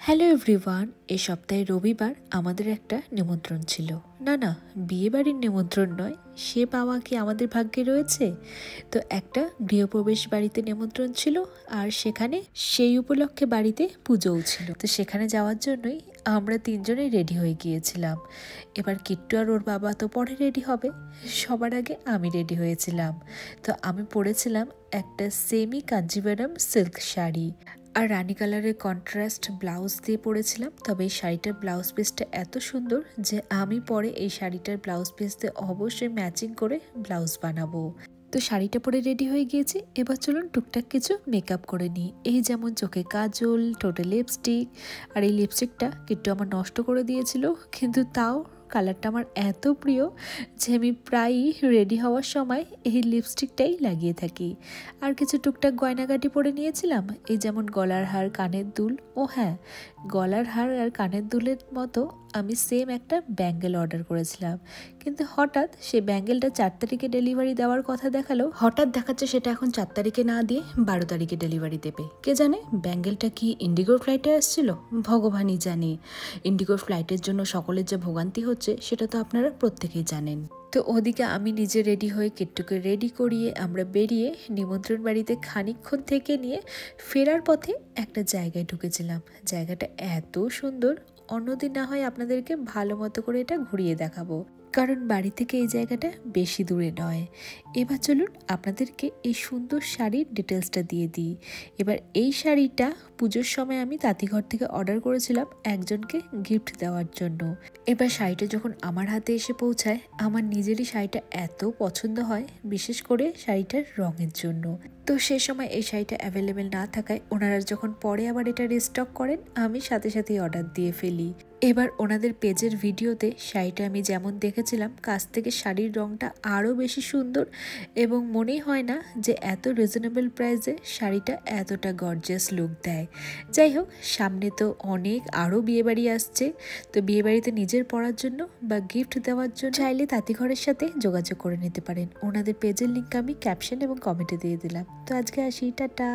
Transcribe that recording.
Hello everyone, এ সপ্তাহে রবিবার আমাদের একটা নিমন্ত্রণ ছিল। না, বিয়ে বাড়ির নিমন্ত্রণ নয়, সে পাওয়া কি আমাদের ভাগ্যে রয়েছে। তো একটা গৃহপ্রবেশ বাড়িতে নিমন্ত্রণ ছিল, আর সেখানে সেই উপলক্ষে বাড়িতে পুজোও ছিল। তো সেখানে যাওয়ার জন্যই আমরা তিনজনেই রেডি হয়ে গিয়েছিলাম। এবার কিট্টু আর ওর বাবা তো পরে রেডি হবে, সবার আগে আমি রেডি হয়েছিলাম। তো আমি পরেছিলাম একটা সেমি কাঞ্জিভারাম সিল্ক শাড়ি আর রানী কালারের কন্ট্রাস্ট ব্লাউজ দিয়ে পরেছিলাম। তবে এই শাড়িটার ব্লাউজ পিসটা এত সুন্দর যে আমি পরে এই শাড়িটার ব্লাউজ পিস দিয়ে অবশ্যই ম্যাচিং করে ব্লাউজ বানাবো। তো শাড়িটা পরে রেডি হয়ে গিয়েছি, এবার চলুন টুকটাক কিছু মেকআপ করে নিই। এই যেমন চোখে কাজল, ঠোঁটে লিপস্টিক। আর এই লিপস্টিকটা কিট্টু আমার নষ্ট করে দিয়েছিল, কিন্তু তাও কালারটা আমার এত প্রিয় যে আমি প্রায়ই রেডি হওয়ার সময় এই লিপস্টিকটাই লাগিয়ে থাকি। আর কিছু টুকটাক গয়নাগাটি পরে নিয়েছিলাম, এই যেমন গলার হার, কানের দুল। ও হ্যাঁ, গলার হার আর কানের দুলের মতো আমি সেম একটা ব্যাঙ্গেল অর্ডার করেছিলাম, কিন্তু হঠাৎ সেই ব্যাঙ্গেলটা 4 তারিখে ডেলিভারি দেওয়ার কথা দেখালো। হঠাৎ দেখাচ্ছে সেটা এখন 4 তারিখে না দিয়ে 12 তারিখে ডেলিভারি দেবে। কে জানে ব্যাঙ্গেলটা কি ইন্ডিগোর ফ্লাইটে আসছিল, ভগবানই জানে। ইন্ডিগোর ফ্লাইটের জন্য সকলের যে ভোগান্তি হচ্ছে সেটা তো আপনারা প্রত্যেকেই জানেন। তো ওদিকে আমি নিজে রেডি হয়ে কিট্টুকে রেডি করিয়ে আমরা বেরিয়ে নিমন্ত্রণ বাড়িতে খানিকক্ষণ থেকে নিয়ে ফেরার পথে একটা জায়গায় ঢুকেছিলাম। জায়গাটা এত সুন্দর, অন্যদিন না হয় আপনাদেরকে ভালো মতো করে এটা ঘুরিয়ে দেখাবো, কারণ বাড়ি থেকে এই জায়গাটা বেশি দূরে নয়। এবার চলুন আপনাদেরকে এই সুন্দর শাড়ির ডিটেলসটা দিয়ে দিই। এবার এই শাড়িটা পুজোর সময় আমি তাঁতিঘর থেকে অর্ডার করেছিলাম একজনকে গিফট দেওয়ার জন্য। এবার শাড়িটা যখন আমার হাতে এসে পৌঁছায়, আমার নিজেরই শাড়িটা এত পছন্দ হয়, বিশেষ করে শাড়িটার রঙের জন্য। তো সে সময় এই শাড়িটা অ্যাভেলেবেল না থাকায় ওনারা যখন পরে আবার এটা রিস্টক করেন, আমি সাথে সাথেই অর্ডার দিয়ে ফেলি। এবার ওনাদের পেজের ভিডিওতে শাড়িটা আমি যেমন দেখেছিলাম, কাছ থেকে শাড়ির রঙটা আরও বেশি সুন্দর, এবং মনেই হয় না যে এত রিজনেবল প্রাইসে শাড়িটা এতটা গর্জিয়াস লুক দেয়। যাই হোক, সামনে তো অনেক আরও বিয়েবাড়ি আসছে। তো বিয়েবাড়িতে নিজের পরার জন্য বা গিফট দেওয়ার জন্য চাইলে তাঁতিঘরের সাথে যোগাযোগ করে নিতে পারেন। ওনাদের পেজের লিঙ্ক আমি ক্যাপশন এবং কমেন্টে দিয়ে দিলাম। তো আজকে আসি, টাটা।